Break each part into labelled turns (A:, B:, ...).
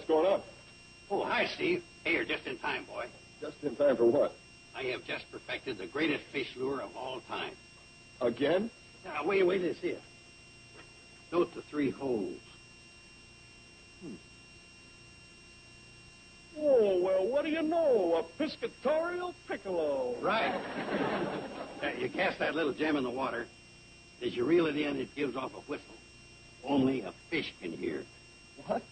A: what's going on?
B: Oh, hi, Steve. Hey, you're just in time, boy.
A: Just in time for what?
B: I have just perfected the greatest fish lure of all time.
A: Again?
B: Now, wait to see it. Note the 3 holes.
A: Oh, well, what do you know? A piscatorial piccolo.
B: Right. You cast that little gem in the water. As you reel it in, it gives off a whistle. Only a fish can hear.
A: What?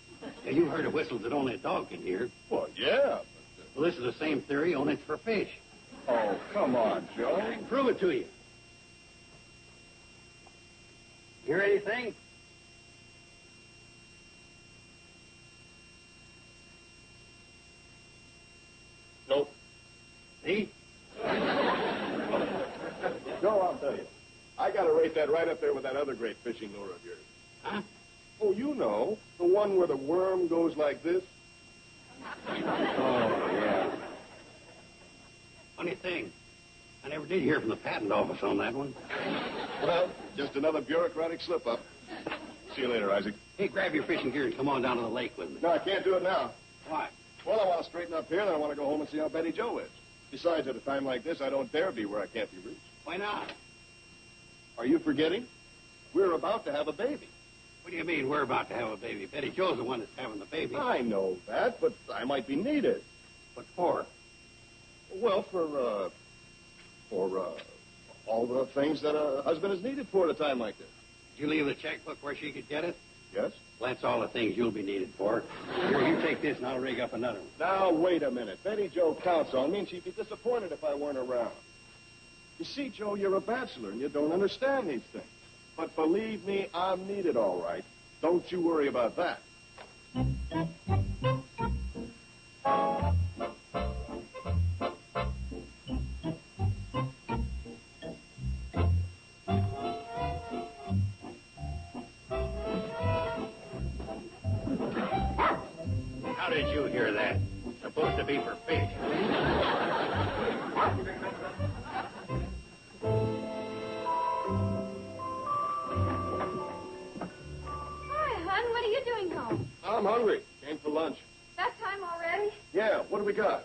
B: Now, you've heard of whistles that only a dog can hear.
A: Well, yeah, but...
B: Well, this is the same theory, only it's for fish.
A: Oh, come on, Joe.
B: I can prove it to you. Hear anything?
A: Nope.
B: See?
A: Joe, I'll tell you. I got to rate that right up there with that other great fishing lure of yours.
B: Huh?
A: Oh, you know, the one where the worm goes like this.
B: Oh, yeah. Funny thing, I never did hear from the patent office on that one.
A: Well, just another bureaucratic slip-up. See you later, Isaac.
B: Hey, grab your fishing gear and come on down to the lake with me.
A: No, I can't do it now.
B: Why?
A: Well, I want to straighten up here, then I want to go home and see how Betty Jo is. Besides, at a time like this, I don't dare be where I can't be reached.
B: Why not?
A: Are you forgetting? We're about to have a baby.
B: What do you mean we're about to have a baby? Betty Jo's the one that's having the baby.
A: I know that, but I might be needed.
B: What for?
A: Well, for all the things that a husband is needed for at a time like this.
B: Did you leave the checkbook where she could get it?
A: Yes?
B: Well, that's all the things you'll be needed for. Here, you take this and I'll rig up another one.
A: Now, wait a minute. Betty Jo counts on me, and she'd be disappointed if I weren't around. You see, Joe, you're a bachelor, and you don't understand these things. But believe me, I'm needed all right. Don't you worry about that.
B: How did you hear that? It's supposed to be for fish.
C: What are you doing home?
A: I'm hungry. Came for lunch.
C: That time already?
A: Yeah, what do we got?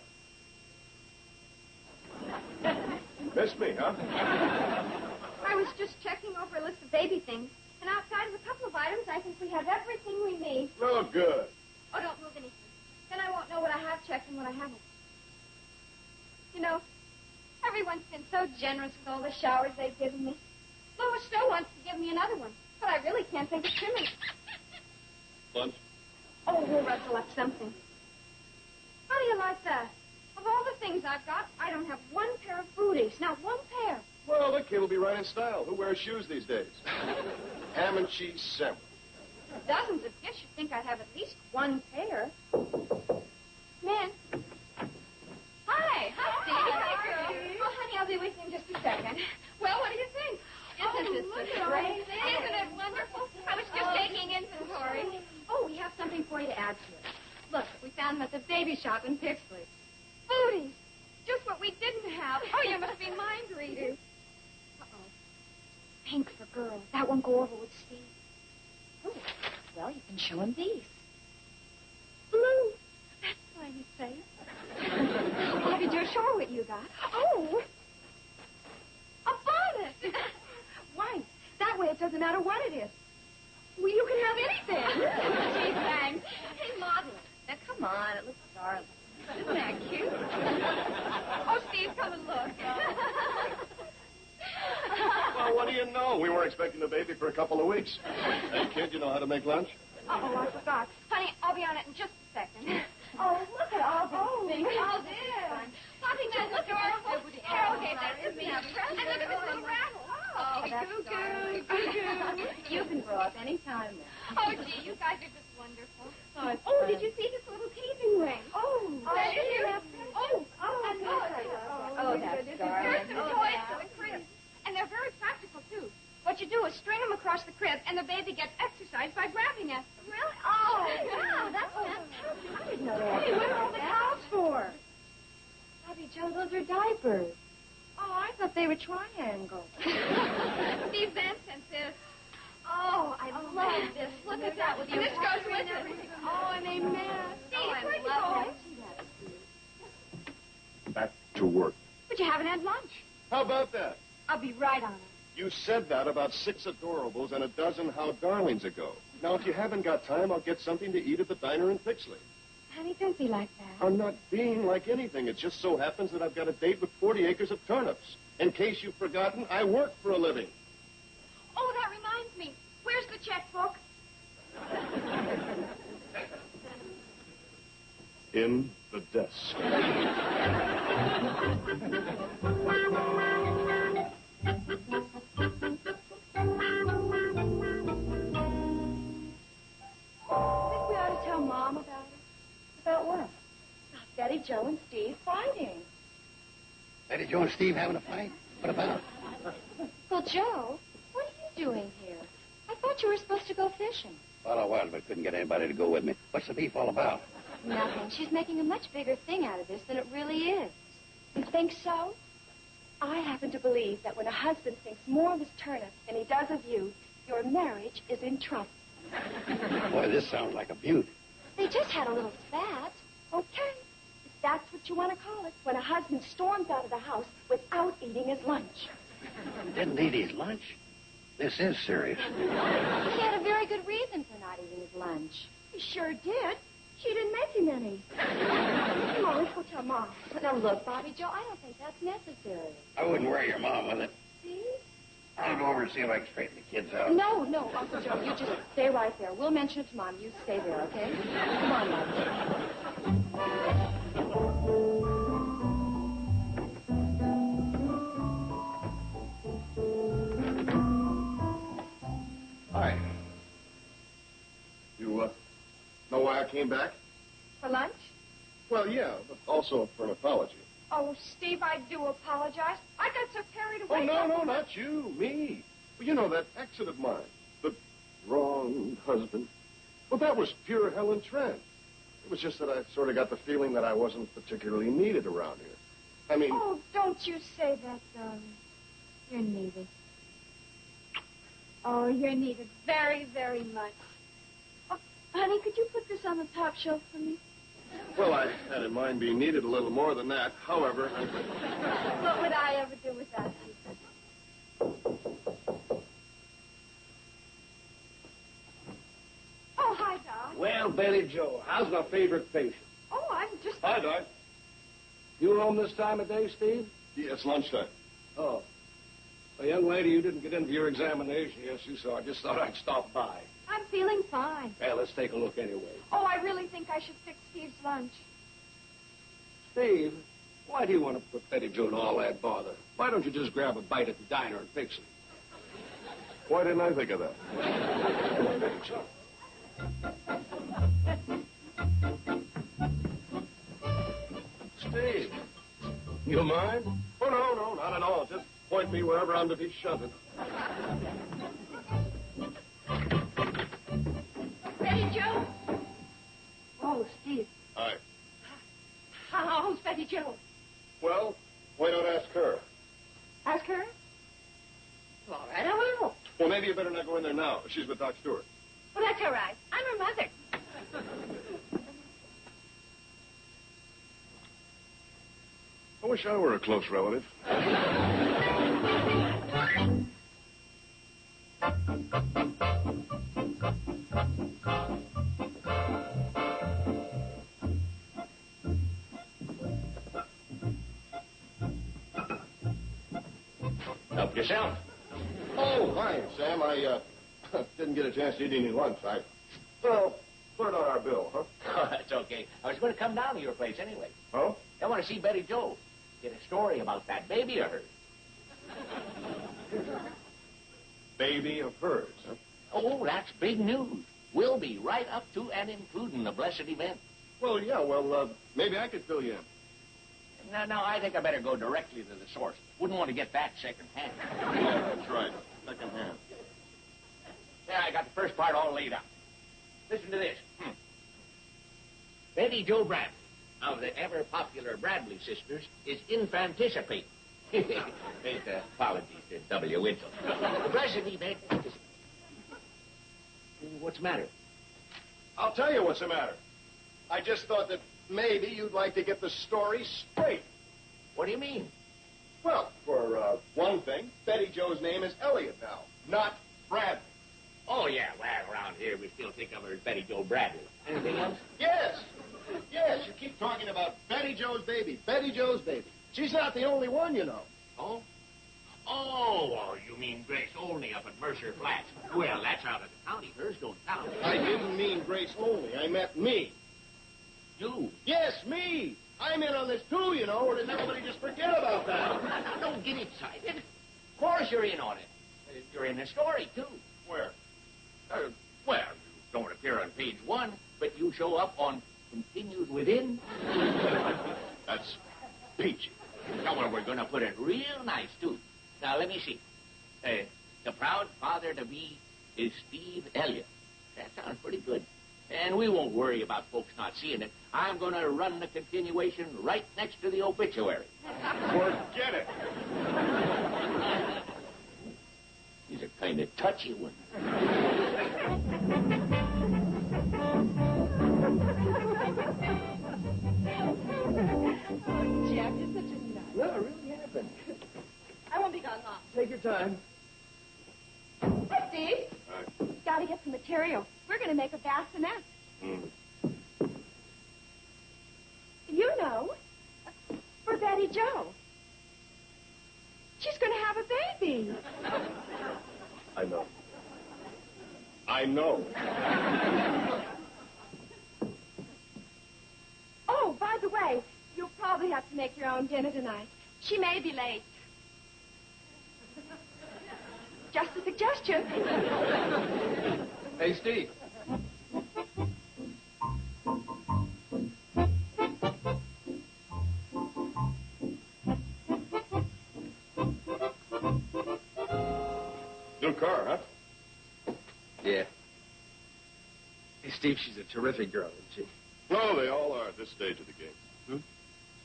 A: Missed me, huh?
C: I was just checking over a list of baby things, and outside of a couple of items, I think we have everything we need.
A: Oh, good.
C: Oh, don't move anything. Then I won't know what I have checked and what I haven't. You know, everyone's been so generous with all the showers they've given me. Lois still wants to give me another one, but I really can't think of trimming.
A: Lunch?
C: Oh, we'll recollect something. How do you like that? Of all the things I've got, I don't have one pair of booties. Not one pair.
A: Well, the kid will be right in style. Who wears shoes these days? Ham and cheese sandwich.
C: Dozens of gifts. You'd think I'd have at least one pair. Man. Hi. Hi, Steve. Hi, girl. Oh, honey, I'll be with you in just a second. Well, what do you think? Isn't this so great? Isn't it wonderful? I was just taking inventory. Oh, we have something for you to add to it. Look, we found them at the baby shop in Pixley. Booties. Just what we didn't have. Oh, you must be mind readers. Uh-oh. Pink for girls. That won't go over with Steve. Oh, well, you can show him these. Blue. That's why you say it. Bobby Joe, show her what you got. Oh. A bonnet. Why? That way it doesn't matter what it is. Well, you can have anything. Gee, thanks. Hey, model. Now, come on. It looks darling. Isn't that cute? Oh, Steve, come and look.
A: Well, what do you know? We weren't expecting the baby for a couple of weeks. Hey, kid, you know how to make lunch?
C: Uh-oh, I forgot. Honey, I'll be on it in just a second. Oh, look at all these things. Oh, dear. Bobby, now look adorable. Carol gave that to me. And look at this little rattle. Oh, goo-goo.
D: You can grow up any time now.
C: Oh, gee, you guys are just wonderful. Oh, did you see this little teasing ring? Oh, that is. Oh, and
D: that's darling.
C: Here's some toys for the crib. And they're very practical, too. What you do is string them across the crib, and the baby gets exercise by grabbing at them.
D: Really? Oh, wow, that's fantastic. I didn't know that.
C: Hey, what are all the towels for?
D: Bobby Joe, those are diapers. Oh, I thought they were triangles.
C: Steve Van sent this. Oh, I love this. Look with that. And this goes with it.
D: Oh, and they met.
C: Steve, where'd you go?
A: Back to work.
C: But you haven't had lunch.
A: How about that?
D: I'll be right on it.
A: You said that about 6 adorables and a dozen how darlings ago. Now, if you haven't got time, I'll get something to eat at the diner in Pixley.
D: Honey, don't be like that.
A: I'm not being like anything. It just so happens that I've got a date with 40 acres of turnips. In case you've forgotten, I work for a living.
C: Oh, that reminds me. Where's the checkbook?
A: In the desk.
D: I think we ought to tell Mom about it. About what? About Betty, Joe, and Steve fighting.
B: Betty Joe and Steve having a fight? What about?
D: Well, Joe, what are you doing here? I thought you were supposed to go fishing.
B: Thought I was, but couldn't get anybody to go with me. What's the beef all about?
D: Nothing. She's making a much bigger thing out of this than it really is. You think so? I happen to believe that when a husband thinks more of his turnip than he does of you, your marriage is in trouble.
B: Boy, this sounds like a beaut.
D: They just had a little spat. Okay. If that's what you want to call it, when a husband storms out of the house without eating his lunch.
B: Didn't eat his lunch? This is serious.
D: He had a very good reason for not eating his lunch. He sure did. She didn't make him any. Come on, let's go tell Mom. Now, look, Bobby Joe, I don't think that's necessary.
B: I wouldn't worry your mom with it.
D: See?
B: I'll go over and see if I can straighten the kids out.
D: No, Uncle Joe, you just stay right there. We'll mention it to Mom. You stay there, okay? Come on, Bobby.
A: Hi. You, know why I came back?
C: For lunch?
A: Well, yeah, but also for an apology.
C: Oh, Steve, I do apologize. I got so carried away.
A: Oh, no, not you. Me. Well, you know, that exit of mine. The wrong husband. Well, that was pure Helen Trent. It was just that I sort of got the feeling that I wasn't particularly needed around here. I mean...
C: Oh, don't you say that, darling. You're needed. Oh, you're needed very, very much. Oh, honey, could you put this on the top shelf for me?
A: Well, I had in mind being needed a little more than that. However...
C: What would I ever do without you? Oh, hi, Doc.
E: Well, Betty Joe, how's my favorite patient?
C: Oh, I'm just...
A: Hi, Doc.
E: You home this time of day, Steve?
A: Yeah, it's lunchtime.
E: Oh. Well, young lady, you didn't get into your examination yesterday, so I just thought I'd stop by.
C: I'm feeling fine.
E: Well, let's take a look anyway.
C: Oh, I really think I should fix Steve's lunch.
E: Steve, why do you want to put Betty Joe to all that bother? Why don't you just grab a bite at the diner and fix it?
A: Why didn't I think of that?
E: Betty Joe. Steve, you mind?
A: Oh, no, not at all. Just point me wherever I'm to be shunted.
C: Betty Joe?
D: Oh, Steve.
A: Hi.
C: How's Betty Joe?
A: Well, why not ask her?
C: Ask her? Well, all right, I will.
A: Well, maybe you better not go in there now. She's with Doc Stewart.
C: Well, that's all right. I'm her mother.
A: I wish I were a close relative.
B: Help yourself.
A: Oh, hi, Sam. I didn't get a chance to eat any lunch. Well, put it on our bill, huh?
F: Oh, that's okay. I was going to come down to your place anyway.
A: Huh?
F: I want to see Betty Joe. Get a story about that baby of hers.
A: Baby of hers, huh?
F: Oh, that's big news. Will be right up to and including the blessed event.
A: Well, yeah, maybe I could fill you in.
F: No, I think I better go directly to the source. Wouldn't want to get that second hand.
A: Yeah, that's right. Second hand.
F: Yeah, I got the first part all laid out. Listen to this. Betty Joe Bradley of the ever-popular Bradley sisters is infanticipate. Apologies to W. Wintle. The blessed event is... What's the matter?
A: I'll tell you what's the matter. I just thought that maybe you'd like to get the story straight.
F: What do you mean?
A: Well, for one thing, Betty Jo's name is Elliot now, not Bradley.
F: Oh, yeah. Well, around here, we still think of her as Betty Jo Bradley. Anything else?
A: Yes. Yes, you keep talking about Betty Jo's baby, Betty Jo's baby. She's not the only one, you know.
F: Oh? Oh, you mean Grace Olney up at Mercer Flats. Well, that's out of the county. Hers don't count.
A: I didn't mean Grace only. I meant me.
F: You?
A: Yes, me. I'm in on this, too, you know, or does everybody just forget about that?
F: Don't get excited. Of course you're in on it. You're in the story, too.
A: Where?
F: Well, you don't appear on page 1, but you show up on Continued Within.
A: That's peachy.
F: Now, well, we're going to put it real nice, too. Now, let me see. The proud father-to-be is Steve Elliott. That sounds pretty good. And we won't worry about folks not seeing it. I'm going to run the continuation right next to the obituary.
A: Forget it.
F: He's a kind of touchy one.
D: Oh, Jack, you're such a nut.
E: No, it really happened.
D: I won't be gone long.
E: Take your time.
D: Hi, Steve. Got to get some material. We're going to make a bassinet. You know, for Betty Jo. She's going to have a baby.
A: I know. I know.
D: Oh, by the way, you'll probably have to make your own dinner tonight. She may be late. Just a suggestion.
E: Hey, Steve.
A: New car, huh?
E: Yeah. Hey, Steve, she's a terrific girl, isn't she?
A: No, they all are at this stage of the game.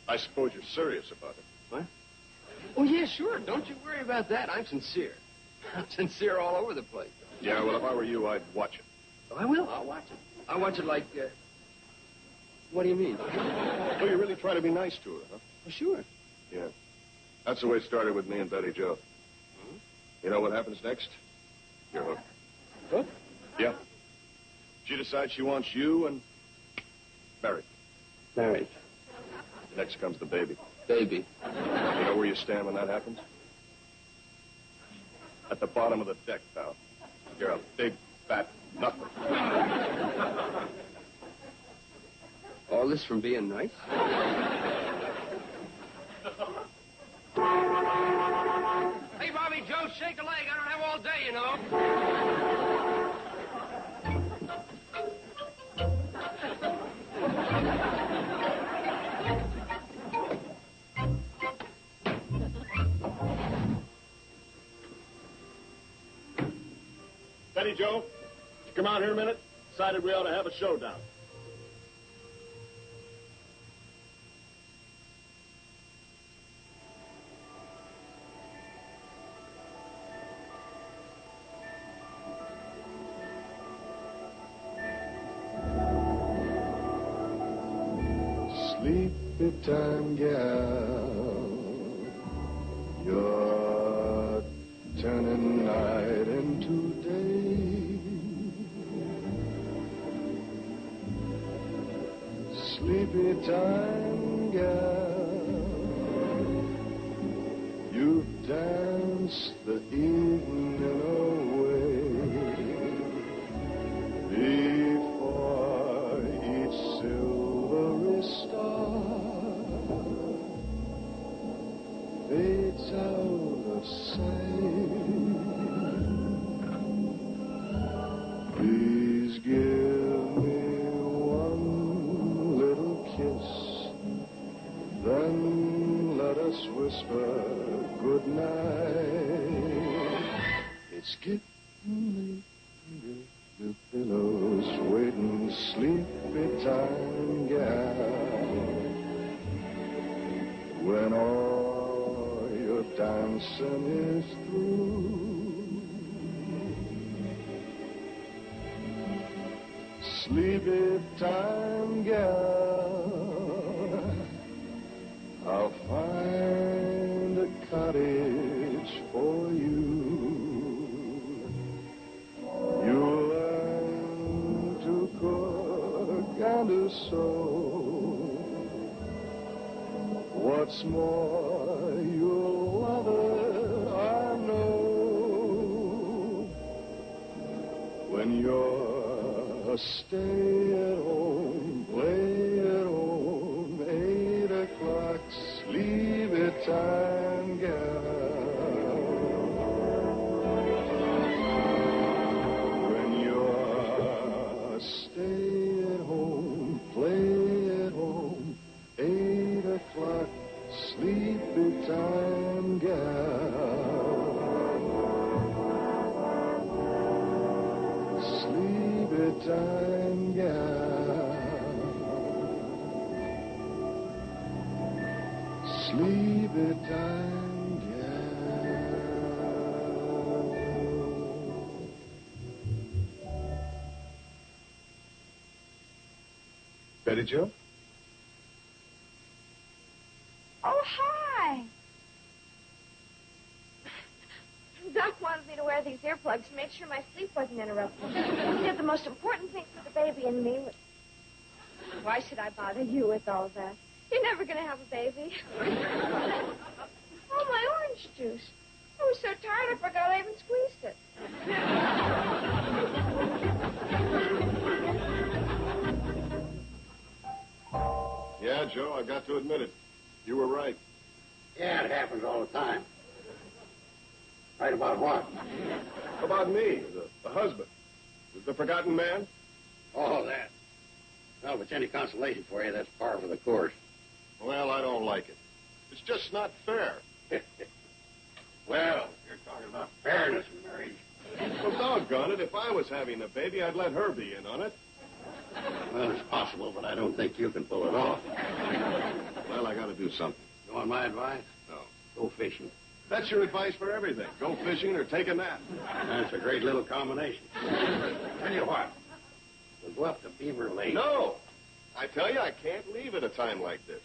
A: I suppose you're serious about it.
E: What? Oh, yeah, sure. Don't you worry about that. I'm sincere. I'm sincere all over the place.
A: Yeah, well, if I were you, I'd watch it.
E: Oh, I will. I'll watch it. I'll watch it like, what do you mean?
A: Oh, you really try to be nice to her, huh?
E: Oh, sure.
A: Yeah. That's the way it started with me and Betty Jo. You know what happens next? You're hooked.
E: Hooked?
A: Yeah. She decides she wants you and married.
E: Married.
A: Next comes the baby.
E: Baby.
A: You know where you stand when that happens? At the bottom of the deck, pal. You're a big, fat nothing.
E: All this from being nice? Hey, Bobby Joe, shake a leg. I don't have all day, you know.
A: Betty Jo, you come out here a minute. Decided we ought to have a showdown. Sleepy time, gal, you're turning night into day. Sleepy time, gal, you've danced the evening away. Before each silvery star fades out of sight, please give me one little kiss, then let us whisper good night. It's getting late, the pillows waiting, sleepy time, gal, when all your dancing is through. Sleepy time gal, I'll find a cottage for you. You'll learn to cook and to sew. What's more, you'll love it, I know. When you're a stay-at-home, play-at-home, 8 o'clock, sleepy time gal. When you're a stay-at-home, play-at-home, 8 o'clock, sleepy time gal. Sleepy time gal. Sleepy time gal. Betty Jo?
C: Oh, hi. Doc wanted me to wear these earplugs to make sure my sleep wasn't interrupted. He said the most important thing for the baby and me was... Why should I bother you with all that? You're never going to have a baby. Oh, my orange juice. I was so tired I forgot I even squeezed it.
A: Yeah, Joe, I've got to admit it. You were right.
B: Yeah, it happens all the time. Right about what?
A: About me, the husband. The forgotten man?
B: All that. Well, if it's any consolation for you, that's par for the course.
A: Well, I don't like it. It's just not fair.
B: Well, you're talking about fairness in marriage.
A: Well, doggone it, if I was having a baby, I'd let her be in on it.
B: Well, it's possible, but I don't think you can pull it off.
A: Well, I got to do something.
B: You want my advice?
A: No.
B: Go fishing.
A: That's your advice for everything. Go fishing or take a nap.
B: That's a great little combination. Tell you what, we'll go up to Beaver Lake.
A: No! I tell you, I can't leave at a time like this.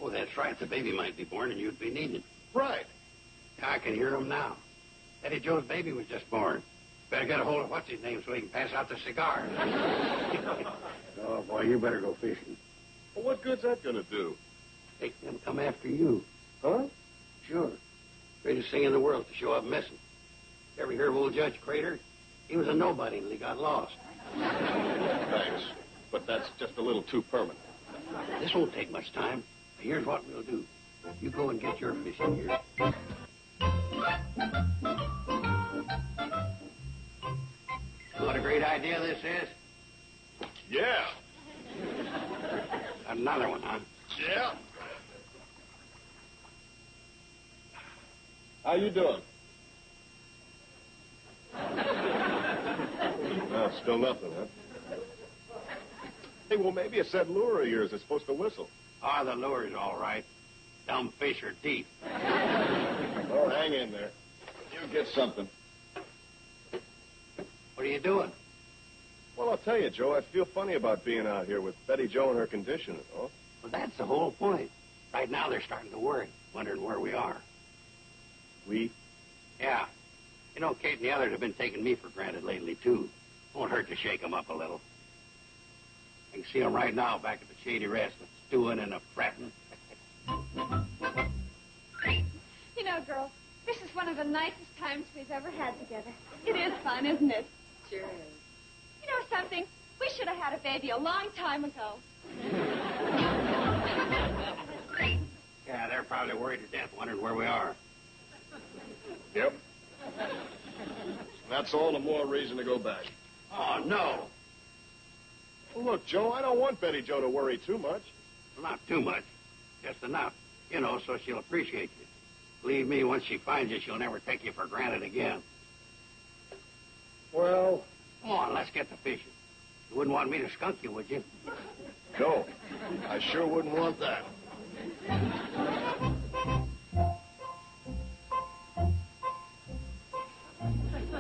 B: Oh, that's right. The baby might be born and you'd be needed.
A: Right.
B: I can hear him now. Eddie Joe's baby was just born. Better get a hold of what's his name so he can pass out the cigars. Oh, boy, you better go fishing.
A: Well, what good's that going to do?
B: Make them come after you.
A: Huh?
B: Sure. Greatest thing in the world to show up missing. You ever hear of old Judge Crater? He was a nobody until he got lost.
A: Thanks. But that's just a little too permanent.
B: This won't take much time. Now, here's what we'll do. You go and get your fishing gear. What a great idea this is.
A: Yeah.
B: Another one, huh?
A: Yeah. How you doing? No, still nothing, huh? Hey, well, maybe it's that lure of yours that's supposed to whistle.
B: Ah, the lure's all right. Dumb fish are deep.
A: Oh, hang in there. You get something.
B: What are you doing?
A: Well, I'll tell you, Joe, I feel funny about being out here with Betty Jo and her condition and all.
B: Well, that's the whole point. Right now, they're starting to worry, wondering where we are.
A: We?
B: Yeah. You know, Kate and the others have been taking me for granted lately, too. Won't hurt to shake them up a little. I can see them right now back at the Shady Rest, stewing and a-fretting.
C: You know, girls, this is one of the nicest times we've ever had together. It is fun, isn't it?
D: Sure is.
C: You know something? We should have had a baby a long time ago.
B: Yeah, they're probably worried to death, wondering where we are.
A: Yep. That's all the more reason to go back.
B: Oh, no.
A: Well, look, Joe, I don't want Betty Jo to worry too much.
B: Well, not too much. Just enough. You know, so she'll appreciate you. Believe me, once she finds you, she'll never take you for granted again.
A: Well,
B: Come on, let's get to fishing. You wouldn't want me to skunk you, would you?
A: no. I sure wouldn't want that.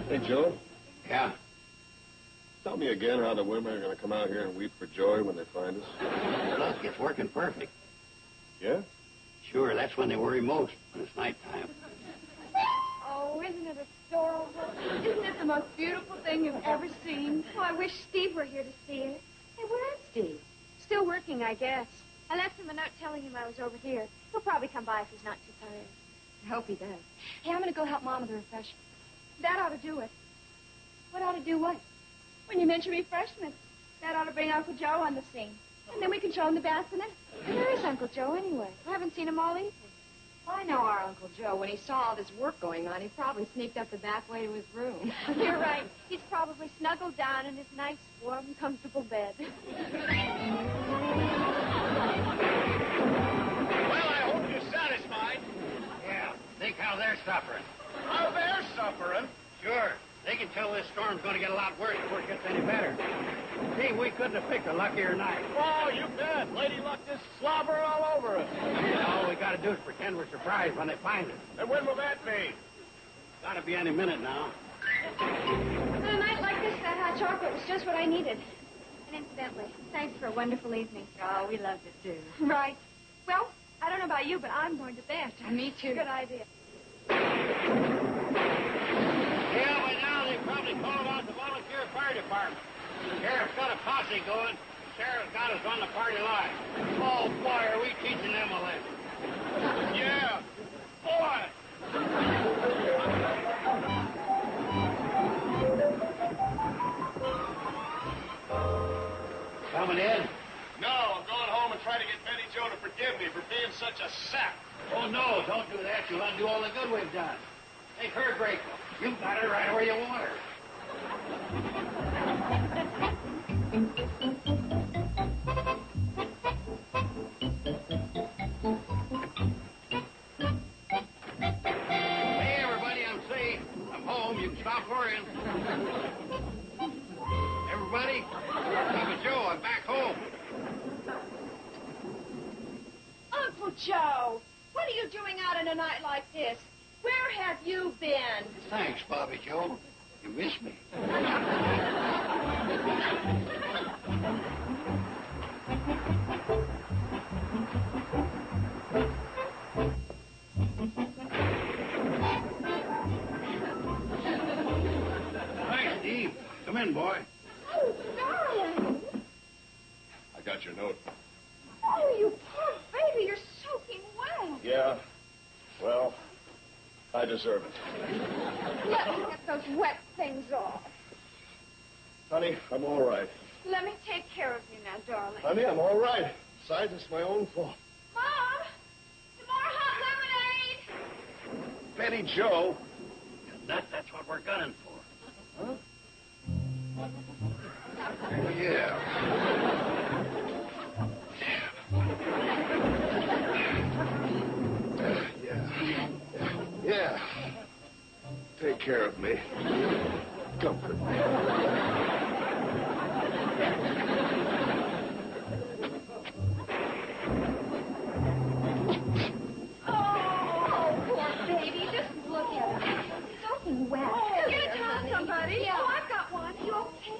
A: Hey, Joe.
B: Yeah?
A: Tell me again how the women are going to come out here and weep for joy when they find us.
B: Look, it's working perfect.
A: Yeah?
B: Sure, that's when they worry most, when it's nighttime.
C: Oh, isn't it adorable? Isn't it the most beautiful thing you've ever seen? Oh, I wish Steve were here to see it.
D: Hey, where is Steve?
C: Still working, I guess. I left him a note telling him I was over here. He'll probably come by if he's not too tired.
D: I hope he does. Hey, I'm going to go help Mom with the refreshments.
C: That ought to do it.
D: What ought to do what?
C: When you mention refreshments, that ought to bring Uncle Joe on the scene. And then we can show him the bassinet. And where is Uncle Joe, anyway? I haven't seen him all evening.
D: I know our Uncle Joe. When he saw all this work going on, he probably sneaked up the back way to his room.
C: You're right. He's probably snuggled down in his nice, warm, comfortable bed.
B: Well, I hope you're satisfied. Yeah, think how they're suffering.
A: How they're suffering?
B: Sure. They can tell this storm's going to get a lot worse before it gets any better. See, we couldn't have picked a luckier night.
A: Oh, you bet. Lady Luck just slobber all over us.
B: All we got to do is pretend we're surprised when they find us.
A: And when will that be?
B: Got to be any minute now.
C: On a night like this, that hot chocolate was just what I needed. And incidentally, thanks for a wonderful evening.
D: Oh, we loved it, too.
C: Right. Well, I don't know about you, but I'm going to bed.
D: Me, too.
C: Good idea.
B: Yeah, by now they've probably called out the volunteer fire department. The sheriff's got a posse going. The sheriff's got us on the party line. Oh, boy, are we teaching them a lesson.
A: Yeah. Boy.
B: Coming in?
A: No, I'm going home and trying to get Betty Jo to forgive me for being such a sap.
B: Oh, no, don't do that. You'll undo all the good we've done. Take her, Grateful. You've got her right where you want her. Hey, everybody, I'm safe. I'm home. You can stop worrying. Everybody, Papa Joe, I'm back home.
C: Uncle Joe, what are you doing out on a night like this? Where have you been?
B: Thanks, Bobby Joe. You missed me. Hi, Steve. Come in, boy.
C: Oh, darling.
A: I got your note.
C: Oh, you poor baby. You're soaking wet.
A: Yeah. Well, I deserve it.
C: Let me get those wet things off.
A: Honey, I'm all right.
C: Let me take care of you now, darling.
A: Honey, I'm all right. Besides, it's my own fault.
C: Mom, some more hot lemonade.
A: Betty Jo.
B: That's what we're gunning for.
A: Huh?
B: Yeah.
A: Yeah. Take care of me. Comfort me.
C: Oh, poor baby. Just look at him. He's soaking wet. Oh, get a towel, somebody. Yeah. Oh, I've got one. Are you okay?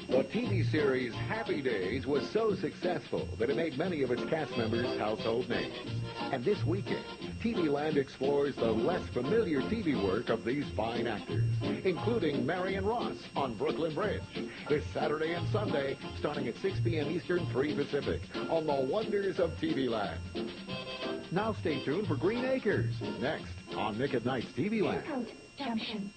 G: The TV series Happy Days was so successful that it made many of its cast members household names. And this weekend, TV Land explores the less familiar TV work of these fine actors, including Marion Ross on Brooklyn Bridge, this Saturday and Sunday, starting at 6 p.m. Eastern, 3 Pacific, on the wonders of TV Land. Now stay tuned for Green Acres, next on Nick at Night's TV Land.
C: Petticoat Junction.